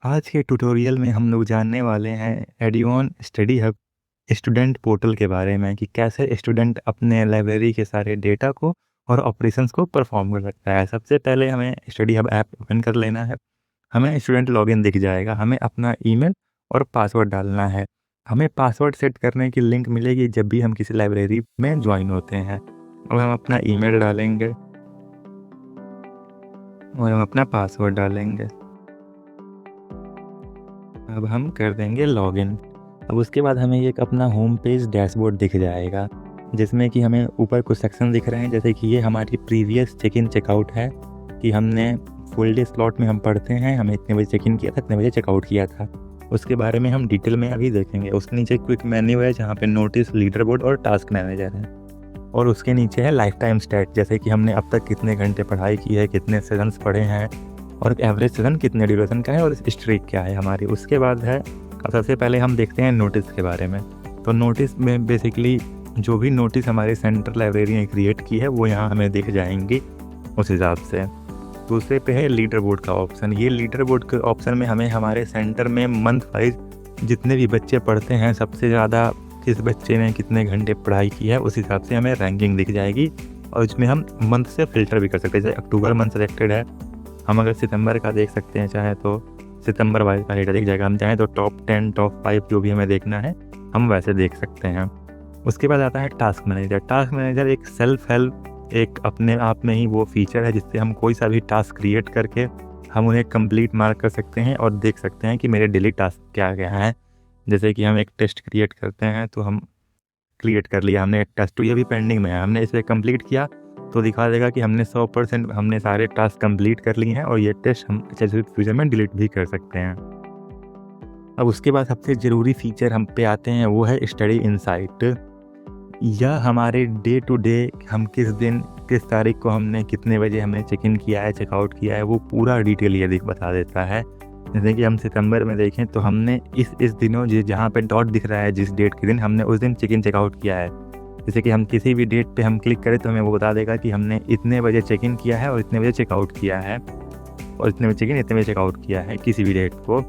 आज के ट्यूटोरियल में हम लोग जानने वाले हैं एड्यून स्टडी हब स्टूडेंट पोर्टल के बारे में कि कैसे स्टूडेंट अपने लाइब्रेरी के सारे डेटा को और ऑपरेशंस को परफॉर्म कर सकता है। सबसे पहले हमें स्टडी हब ऐप ओपन कर लेना है। हमें स्टूडेंट लॉगिन दिख जाएगा। हमें अपना ईमेल और पासवर्ड डालना है। हमें पासवर्ड सेट करने की लिंक मिलेगी जब भी हम किसी लाइब्रेरी में ज्वाइन होते हैं। और हम अपना ईमेल डालेंगे और हम अपना पासवर्ड डालेंगे। अब हम कर देंगे लॉगिन। अब उसके बाद हमें एक अपना होम पेज डैशबोर्ड दिख जाएगा जिसमें कि हमें ऊपर कुछ सेक्शन दिख रहे हैं, जैसे कि ये हमारी प्रीवियस चेक इन चेकआउट है कि हमने फुल डे स्लॉट में हम पढ़ते हैं, हमें इतने बजे चेक इन किया था, इतने बजे चेकआउट किया था। उसके बारे में हम डिटेल में अभी देखेंगे। उसके नीचे क्विक मेन्यू है जहाँ पे नोटिस, लीडर बोर्ड और टास्क मैनेजर है। और उसके नीचे है लाइफ टाइम स्टैट, जैसे कि हमने अब तक कितने घंटे पढ़ाई की है, कितने सेशंस पढ़े हैं और एवरेज सेशन कितने ड्यूरेशन का है और स्ट्रीक क्या है हमारी। उसके बाद है सबसे पहले हम देखते हैं नोटिस के बारे में। तो नोटिस में बेसिकली जो भी नोटिस हमारे सेंट्रल लाइब्रेरी ने क्रिएट की है वो यहाँ हमें दिख जाएंगी उस हिसाब से। दूसरे पे है लीडर बोर्ड का ऑप्शन। ये लीडर बोर्ड के ऑप्शन में हमें हमारे सेंटर में मंथ वाइज जितने भी बच्चे पढ़ते हैं, सबसे ज़्यादा किस बच्चे ने कितने घंटे पढ़ाई की है, उस हिसाब से हमें रैंकिंग दिख जाएगी। और इसमें हम मंथ से फ़िल्टर भी कर सकते हैं। जैसे अक्टूबर मंथ सेलेक्टेड है, हम अगर सितंबर का देख सकते हैं चाहे तो सितंबर वाइज का डेटा दिख जाएगा। हम चाहें तो टॉप 10 टॉप 5 जो भी हमें देखना है हम वैसे देख सकते हैं। उसके बाद आता है टास्क मैनेजर। टास्क मैनेजर एक सेल्फ हेल्प, एक अपने आप में ही वो फीचर है जिससे हम कोई सा भी टास्क क्रिएट करके हम उन्हें कंप्लीट मार्क कर सकते हैं और देख सकते हैं कि मेरे डेली टास्क क्या क्या है। जैसे कि हम एक टेस्ट क्रिएट करते हैं तो हम क्रिएट कर लिया, हमने एक टेस्ट, तो ये भी पेंडिंग में है, हमने इसे कंप्लीट किया तो दिखा देगा कि हमने 100% हमने सारे टास्क कंप्लीट कर लिए हैं और ये टेस्ट हम फ्यूचर में डिलीट भी कर सकते हैं। अब उसके बाद सबसे ज़रूरी फीचर हम पे आते हैं, वो है स्टडी इनसाइट। यह हमारे डे टू डे, हम किस दिन किस तारीख को हमने कितने बजे हमने चेक इन किया है, चेकआउट किया है, वो पूरा डिटेल ये बता देता है। जैसे कि हम सितंबर में देखें तो हमने इस दिनों जहाँ पे डॉट दिख रहा है जिस डेट के दिन हमने उस दिन चेक इन चेकआउट किया है। जैसे कि हम किसी भी डेट पे हम क्लिक करें तो हमें वो बता देगा कि हमने इतने बजे चेक इन किया है और इतने बजे चेकआउट किया है, और इतने बजे चेक इन इतने बजे चेकआउट किया है किसी भी डेट को,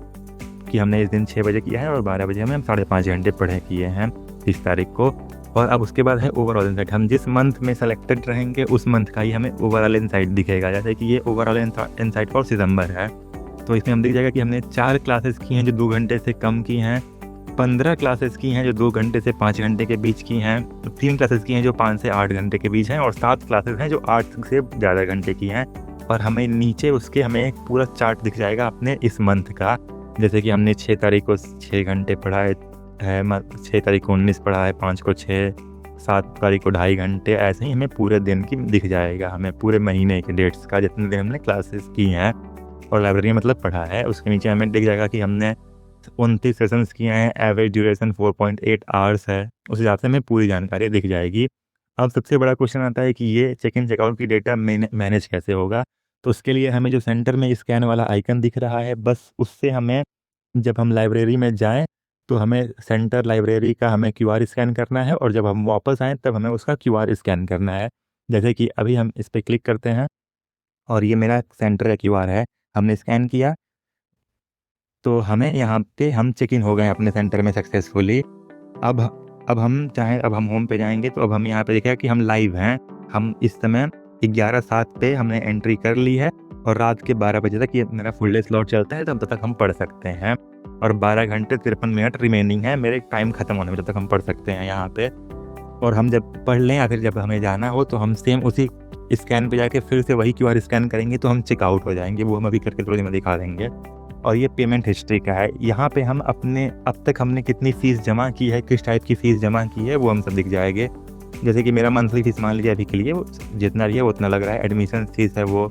कि हमने इस दिन 6 बजे किया है और 12 बजे हम 5.5 घंटे पढ़े किए हैं इस तारीख को। और अब उसके बाद है ओवरऑल इनसाइट। हम जिस मंथ में सेलेक्टेड रहेंगे उस मंथ का ही हमें ओवरऑल इनसाइट दिखेगा। जैसे कि ये ओवरऑल इनसाइट फॉर सितंबर है, तो इसमें हम दिख जाएगा कि हमने 4 क्लासेस की हैं जो 2 घंटे से कम की हैं, 15 क्लासेस की हैं जो 2 घंटे से 5 घंटे के बीच की हैं, 3 क्लासेस की हैं जो 5 से 8 घंटे के बीच हैं, और 7 क्लासेस हैं जो 8 से ज़्यादा घंटे की हैं। और हमें नीचे उसके हमें एक पूरा चार्ट दिख जाएगा अपने इस मंथ का। जैसे कि हमने 6 तारीख को 6 घंटे पढ़ा है, 6 तारीख को 19 पढ़ा है, 5 को 6, 7 तारीख को 2.5 घंटे, ऐसे ही हमें पूरे दिन की दिख जाएगा। हमें पूरे महीने के डेट्स का जितने दिन हमने क्लासेस की हैं और लाइब्रेरी मतलब पढ़ा है, उसके नीचे हमें दिख जाएगा कि हमने 29 सेशंस किए हैं, एवरेज ड्यूरेशन 4.8 आवर्स है। उस हिसाब से हमें पूरी जानकारी दिख जाएगी। अब सबसे बड़ा क्वेश्चन आता है कि ये चेक इन चेकआउट की डेटा मैनेज कैसे होगा। तो उसके लिए हमें जो सेंटर में स्कैन वाला आइकन दिख रहा है, बस उससे हमें जब हम लाइब्रेरी में जाएँ तो हमें सेंटर लाइब्रेरी का हमें QR स्कैन करना है, और जब हम वापस आएँ तब हमें उसका QR स्कैन करना है। जैसे कि अभी हम इस पर क्लिक करते हैं और ये मेरा सेंटर का QR है, हमने स्कैन किया तो हमें यहाँ पे हम चेक इन हो गए अपने सेंटर में सक्सेसफुली। अब हम चाहें, अब हम होम पे जाएंगे तो अब हम यहाँ पे देखें कि हम लाइव हैं। हम इस समय 11:07 पे हमने एंट्री कर ली है और रात के 12 बजे तक ये मेरा फुल डे स्लॉट चलता है, तब तक हम पढ़ सकते हैं। और 12 घंटे 53 मिनट रिमेनिंग है मेरे टाइम ख़त्म होने में, जब तक हम पढ़ सकते हैं यहाँ पे। और हम जब पढ़ लें या फिर जब हमें जाना हो तो हम सेम उसी स्कैन पे जाके फिर से वही QR स्कैन करेंगे तो हम चेकआउट हो जाएंगे। वो हम अभी करके थोड़ी देर में दिखा देंगे। और ये पेमेंट हिस्ट्री का है, यहाँ पे हम अपने अब तक हमने कितनी फ़ीस जमा की है, किस टाइप की फ़ीस जमा की है, वो हम सब दिख जाएंगे। जैसे कि मेरा मंथली फ़ीस मान लीजिए अभी के लिए वो जितना भी है उतना लग रहा है, एडमिशन फ़ीस है वो,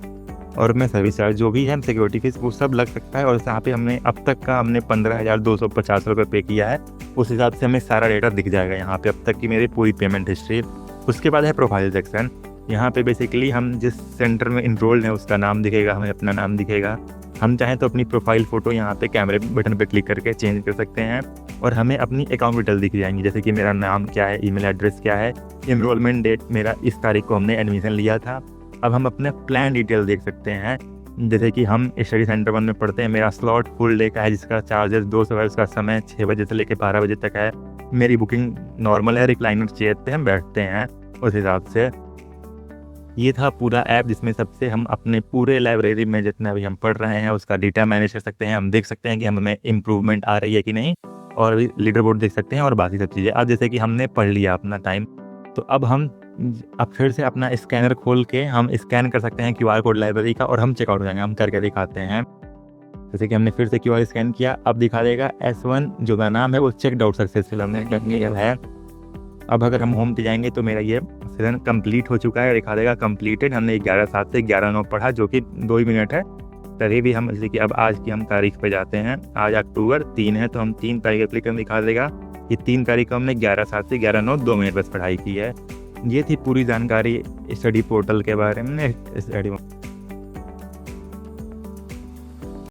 और मैं सर्विस चार्ज जो भी है, सिक्योरिटी फ़ीस, वो सब लग सकता है। और यहाँ पे हमने अब तक का हमने 15,250 रुपये पे किया है, उस हिसाब से हमें सारा डेटा दिख जाएगा यहाँ पे अब तक की मेरी पूरी पेमेंट हिस्ट्री। उसके बाद है प्रोफाइल सेक्शन। यहाँ पे बेसिकली हम जिस सेंटर में इनरोल्ड हैं उसका नाम दिखेगा, हमें अपना नाम दिखेगा। हम चाहें तो अपनी प्रोफाइल फ़ोटो यहाँ पे कैमरे बटन पे क्लिक करके चेंज कर सकते हैं, और हमें अपनी अकाउंट डिटेल दिख जाएंगी, जैसे कि मेरा नाम क्या है, ईमेल एड्रेस क्या है, इनरोलमेंट डेट मेरा इस तारीख को हमने एडमिशन लिया था। अब हम अपना प्लान डिटेल देख सकते हैं जैसे कि हम स्टडी सेंटर 1 में पढ़ते हैं, मेरा स्लॉट फुल डे का है जिसका चार्जेस 200 है, उसका समय 6 बजे से लेकर 12 बजे तक है। मेरी बुकिंग नॉर्मल है, रिक्लाइनर चेयर पे हम बैठते हैं उस हिसाब से। ये था पूरा ऐप जिसमें सबसे हम अपने पूरे लाइब्रेरी में जितना भी हम पढ़ रहे हैं उसका डेटा मैनेज कर सकते हैं। हम देख सकते हैं कि हमें इम्प्रूवमेंट आ रही है कि नहीं, और लीडर बोर्ड देख सकते हैं और बाकी सब चीज़ें। अब जैसे कि हमने पढ़ लिया अपना टाइम, तो अब फिर से अपना स्कैनर खोल के हम स्कैन कर सकते हैं QR कोड लाइब्रेरी का, और हम चेकआउट हो जाएंगे। हम करके दिखाते हैं। जैसे कि हमने फिर से QR स्कैन किया, अब दिखा देगा S1 जो मेरा नाम है वो चेकड आउट सक्सेसफुल हमने कर लिया है। अब अगर हम होम पे जाएंगे तो मेरा ये सेशन कंप्लीट हो चुका है, दिखा देगा कंप्लीटेड। हमने 11/7 से 11/9 पढ़ा, जो कि 2 ही मिनट है। तभी भी हम जैसे कि अब आज की हम तारीख पे जाते हैं, आज अक्टूबर 3 है, तो हम 3 तारीख क्लिक कर दिखा देगा कि 3 तारीख को हमने 11/7 से 11/9 2 मिनट बस पढ़ाई की है। ये थी पूरी जानकारी स्टडी पोर्टल के बारे में। स्टडी